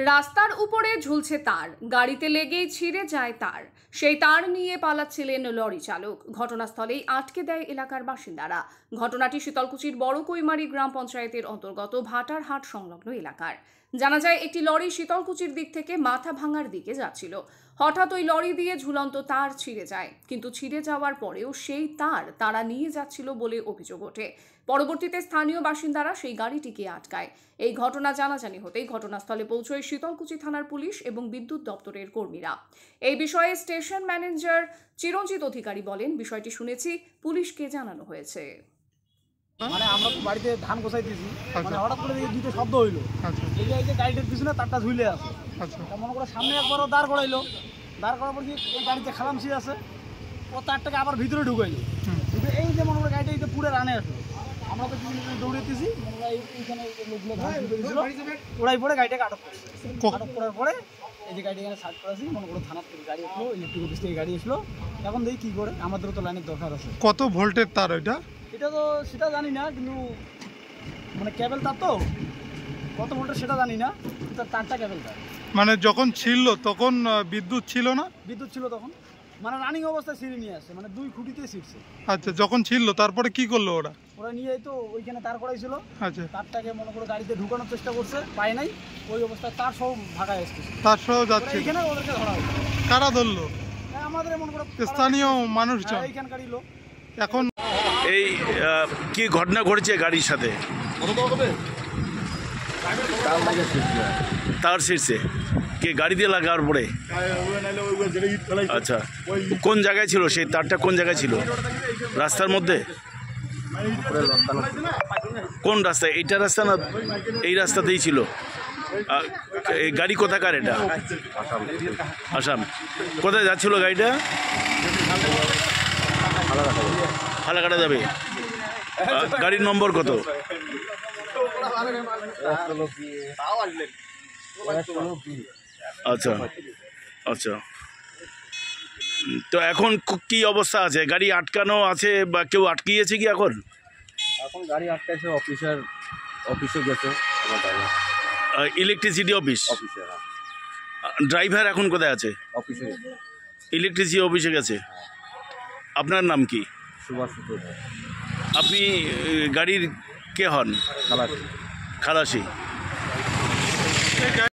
রাস্তার উপরে ঝুলছে তার, গাড়িতে লেগেই ছিঁড়ে যায় তার। সেই তার নিয়ে পালাচ্ছিলেন লরি চালক। ঘটনাস্থলেই আটকে দেয় এলাকার বাসিন্দারা। ঘটনাটি শীতলকুচির বড় কৈমারি গ্রাম পঞ্চায়েতের অন্তর্গত ভাটার হাট সংলগ্ন এলাকার। জানা যায়, একটি লরি শীতলকুচির দিক থেকে মাথা ভাঙার দিকে যাচ্ছিল। হঠাৎ ওই লরি দিয়ে ঝুলন্ত তার ছিঁড়ে যায়, কিন্তু ছিঁড়ে যাওয়ার পরেও সেই তার তারা নিয়ে যাচ্ছিল বলে অভিযোগ ওঠে। পরবর্তীতে স্থানীয় বাসিন্দারা সেই গাড়িটিকে আটকায়। এই ঘটনা জানাজানি হতেই ঘটনাস্থলে পৌঁছয় শীতলকুচি থানার পুলিশ এবং বিদ্যুৎ দপ্তরের কর্মীরা। এই বিষয়ে স্টেশন ম্যানেজার চিরঞ্জিত অধিকারী বলেন, বিষয়টি শুনেছি, পুলিশকে জানানো হয়েছে। মানে আমরা তো বাড়িতে ধান গোছাইতেছি, মানে হঠাৎ করে দুটো শব্দ হইলো। এই যে গাড়িটার পিছনে তারটা ঝুলে আছে। মনে করে সামনে একবারও দাঁড় করাইলো, দাঁড় করার পর এই গাড়িতে খালামসি আছে, ও তারটাকে আবার ভিতরে ঢুকাইলো। এই যে মনে করে গাড়িটা এই পুরো রানে আসলো, আমরা তো দৌড়েতেছি, এইখানে লোকগুলো ধান দিয়েছিল, ওরাই পরে গাড়িটাকে আটক করছে। আটক করার পরে এই যে গাড়ি এখানে সার্চ করেছি, মনে করো থানার থেকে গাড়ি আসলো, ইলেকট্রিক অফিস থেকে গাড়ি আসলো। এখন দেখি কী করে, আমাদেরও তো লাইনের দরকার আছে। কত ভোল্টের তার ওইটা? এটা তো সেটা জানি না, কিন্তু মানে কেবল তার তো কত ভোল্টের সেটা জানি না, তার তারটা কেবল তার। মানে যখন ছিল তখন বিদ্যুৎ ছিল না? বিদ্যুৎ ছিল তখন, মানে রানিং অবস্থায় ছিঁড়ে নিয়ে আসছে, মানে 2 খুঁটিতে ছিঁড়ছে। আচ্ছা, যখন ছিল তারপরে কি করলো ওরা? ওরা নিয়ে তো ওইখানে তার করাইছিল। আচ্ছা, তারটাকে মনে করে গাড়িতে ঢুকানোর চেষ্টা করছে, পায় নাই। ওই অবস্থায় তার সব ভাগায় আসছে, তার সহ যাচ্ছে। এখানে ওদেরকে ধরা হয়েছে। কারা ধরলো? আমাদের মনে করো স্থানীয় মানুষজন, এইখানকারই লোক। এখন এই কি ঘটনা ঘটেছে গাড়ির সাথে? তার শীর্ষে কে গাড়ি দিয়ে লাগার পরে? আচ্ছা, কোন জায়গায় ছিল সেই তারটা? কোন জায়গায় ছিল? রাস্তার মধ্যে? কোন রাস্তায়? এইটা রাস্তা না এই রাস্তাতেই ছিল? এই গাড়ি কোথাকার এটা? আসাম। কোথায় যাচ্ছিল গাড়িটা? ফালাকাটা যাবে। গাড়ির নম্বর কত? আচ্ছা আচ্ছা, তো এখন কি অবস্থা আছে? গাড়ি আটকানো আছে বা কেউ আটকিয়েছে কি? এখন গাড়ি আটকাইছে, অফিসে গেছে, ইলেকট্রিসিটি অফিস। ড্রাইভার এখন কোথায় আছে? অফিসে ইলেকট্রিসিটি অফিসে গেছে। আপনার নাম কি? সুভাষ। আপনি গাড়ির কে হন? খালাসি। খালাসি।